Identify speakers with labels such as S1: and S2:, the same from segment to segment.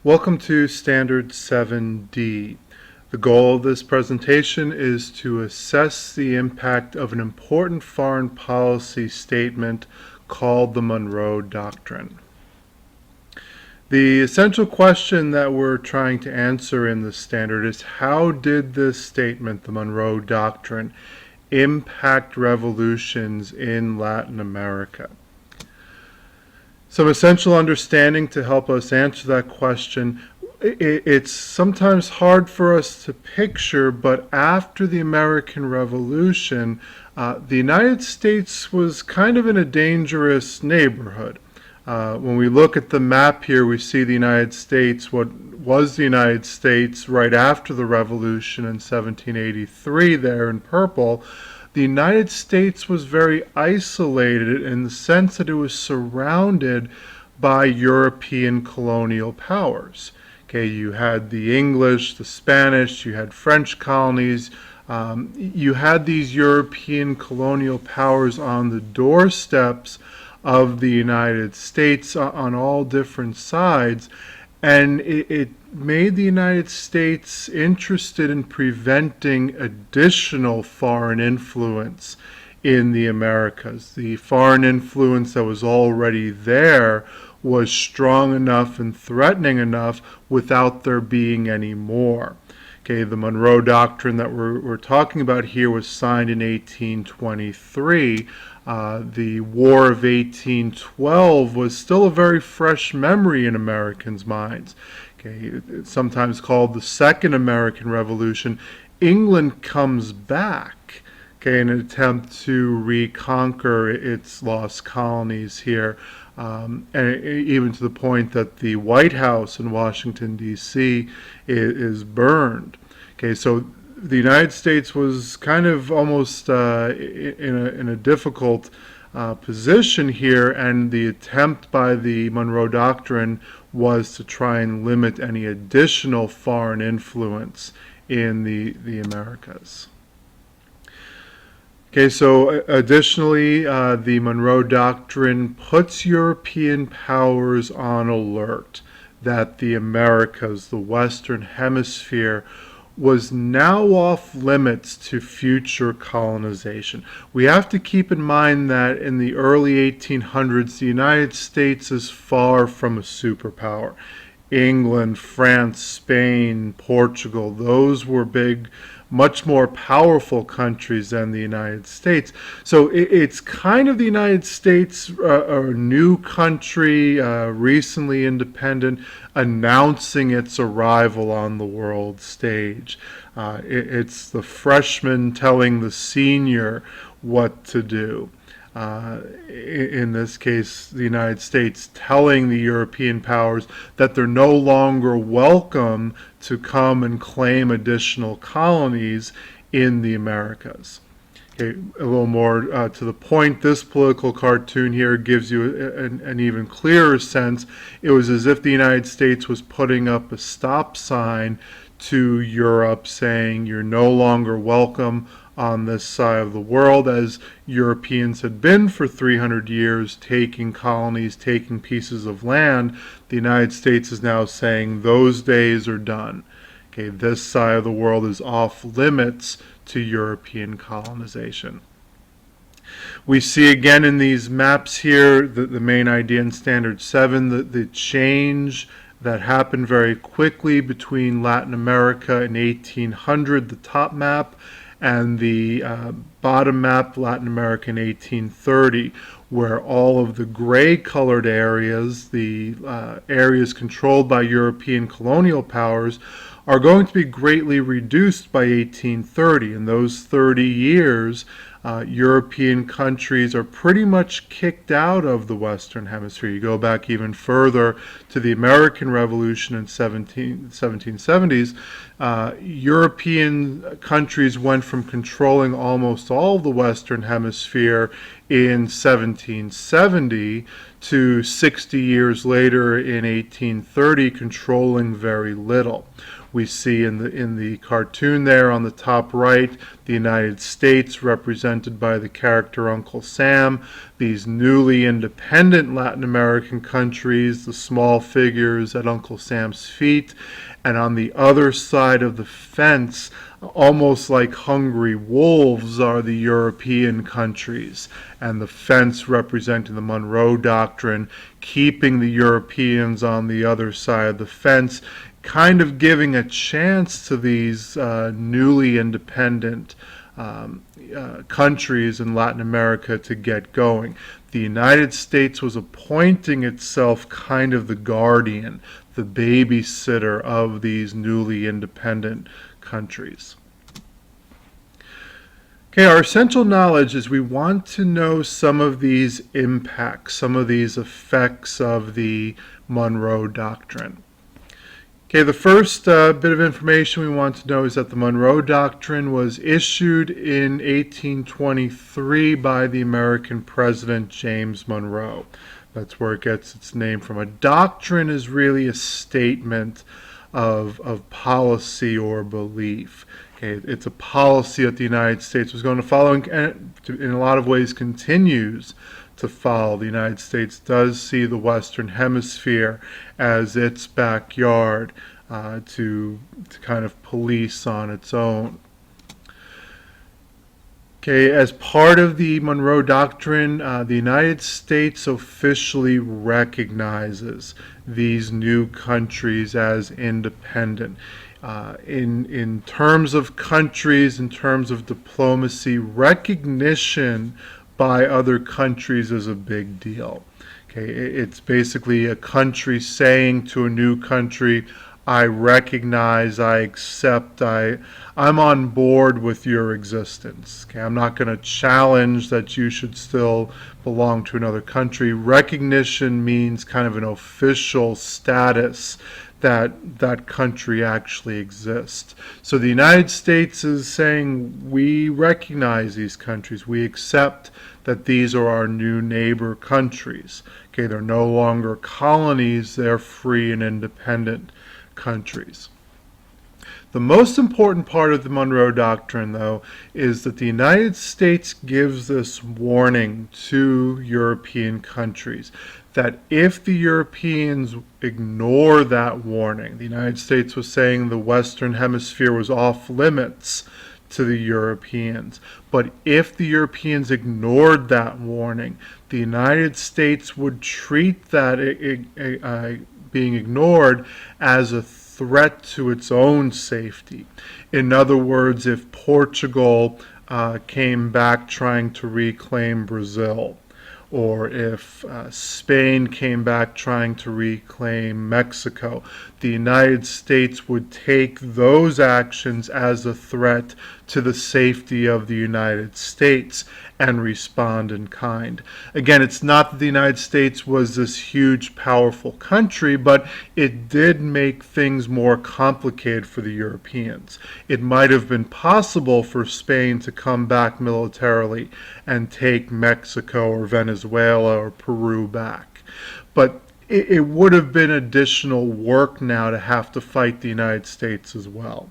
S1: Welcome to Standard 7D. The goal of this presentation is to assess the impact of an important foreign policy statement called the Monroe Doctrine. The essential question that we're trying to answer in this standard is, how did this statement, the Monroe Doctrine, impact revolutions in Latin America? Some essential understanding to help us answer that question. It's sometimes hard for us to picture, but after the American Revolution, the United States was kind of in a dangerous neighborhood. When we look at the map here, we see the United States, what was the United States right after the Revolution in 1783 there in purple. The United States was very isolated in the sense that it was surrounded by European colonial powers. Okay, you had the English, the Spanish, you had French colonies, you had these European colonial powers on the doorsteps of the United States on all different sides, and it made the United States interested in preventing additional foreign influence in the Americas. The foreign influence that was already there was strong enough and threatening enough without there being any more. Okay, the Monroe Doctrine that we're talking about here was signed in 1823. The War of 1812 was still a very fresh memory in Americans' minds. Okay, it's sometimes called the Second American Revolution. England comes back, okay, in an attempt to reconquer its lost colonies here, and even to the point that the White House in Washington, D.C. is burned. Okay, so the United States was kind of almost in a difficult position here, and the attempt by the Monroe Doctrine was to try and limit any additional foreign influence in the Americas. Okay, so additionally, the Monroe Doctrine puts European powers on alert that the Americas, the Western Hemisphere, was now off limits to future colonization. We have to keep in mind that in the early 1800s, the United States is far from a superpower. England, France, Spain, Portugal, those were big, much more powerful countries than the United States. So it's kind of the United States, a new country, recently independent, announcing its arrival on the world stage. It's the freshman telling the senior what to do. In this case, the United States telling the European powers that they're no longer welcome to come and claim additional colonies in the Americas. Okay, a little more to the point, this political cartoon here gives you an even clearer sense. It was as if the United States was putting up a stop sign to Europe saying you're no longer welcome on this side of the world, as Europeans had been for 300 years taking colonies, taking pieces of land. The United States is now saying those days are done. Okay, this side of the world is off limits to European colonization. We see again in these maps here the main idea in Standard 7, the change that happened very quickly between Latin America in 1800, the top map, and the bottom map, Latin America in 1830, where all of the gray-colored areas, the areas controlled by European colonial powers, are going to be greatly reduced by 1830. In those 30 years, European countries are pretty much kicked out of the Western Hemisphere. You go back even further to the American Revolution in 1770s, European countries went from controlling almost all of the Western Hemisphere in 1770 to 60 years later in 1830 controlling very little. We see in the cartoon there on the top right the United States represented by the character Uncle Sam, these newly independent Latin American countries, the small figures at Uncle Sam's feet, and on the other side of the fence, almost like hungry wolves, are the European countries, and the fence representing the Monroe Doctrine, keeping the Europeans on the other side of the fence, kind of giving a chance to these newly independent countries in Latin America to get going. The United States was appointing itself kind of the guardian, the babysitter of these newly independent countries. Okay, our essential knowledge is we want to know some of these impacts, some of these effects of the Monroe Doctrine. Okay, the first bit of information we want to know is that the Monroe Doctrine was issued in 1823 by the American President James Monroe. That's where it gets its name from. A doctrine is really a statement of policy or belief. Okay, it's a policy that the United States was going to follow and in a lot of ways continues to follow. The United States does see the Western Hemisphere as its backyard to kind of police on its own. Okay, as part of the Monroe Doctrine, the United States officially recognizes these new countries as independent. In terms of countries, in terms of diplomacy, recognition by other countries is a big deal. Okay, it's basically a country saying to a new country, I recognize, I accept, I'm on board with your existence. Okay, I'm not going to challenge that you should still belong to another country. Recognition means kind of an official status that that country actually exists. So the United States is saying we recognize these countries. We accept that these are our new neighbor countries. Okay, they're no longer colonies, they're free and independent countries. The most important part of the Monroe Doctrine, though, is that the United States gives this warning to European countries that if the Europeans ignore that warning, the United States was saying the Western Hemisphere was off limits to the Europeans. But if the Europeans ignored that warning, the United States would treat that being ignored as a threat to its own safety. In other words, if Portugal came back trying to reclaim Brazil, or if Spain came back trying to reclaim Mexico, the United States would take those actions as a threat to the safety of the United States and respond in kind. Again, it's not that the United States was this huge, powerful country, but it did make things more complicated for the Europeans. It might have been possible for Spain to come back militarily and take Mexico or Venezuela or Peru back. But it would have been additional work now to have to fight the United States as well.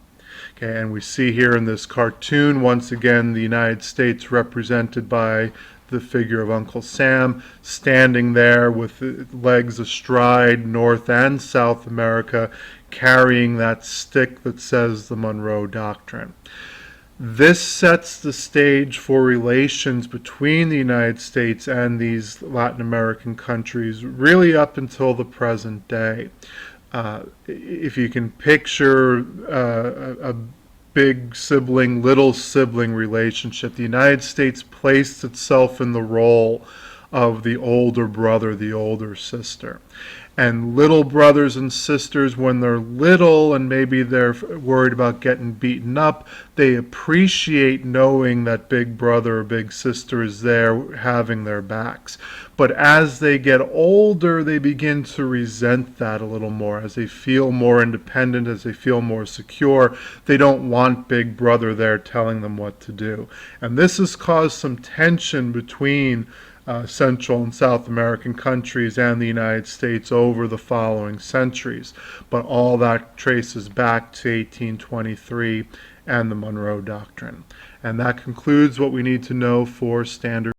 S1: Okay, and we see here in this cartoon, once again, the United States represented by the figure of Uncle Sam, standing there with legs astride North and South America, carrying that stick that says the Monroe Doctrine. This sets the stage for relations between the United States and these Latin American countries really up until the present day. If you can picture a big sibling, little sibling relationship, the United States placed itself in the role of the older brother, the older sister. And little brothers and sisters, when they're little and maybe they're worried about getting beaten up, they appreciate knowing that big brother or big sister is there having their backs. But as they get older, they begin to resent that a little more. As they feel more independent, as they feel more secure, they don't want big brother there telling them what to do. And this has caused some tension between Central and South American countries and the United States over the following centuries. But all that traces back to 1823 and the Monroe Doctrine. And that concludes what we need to know for standard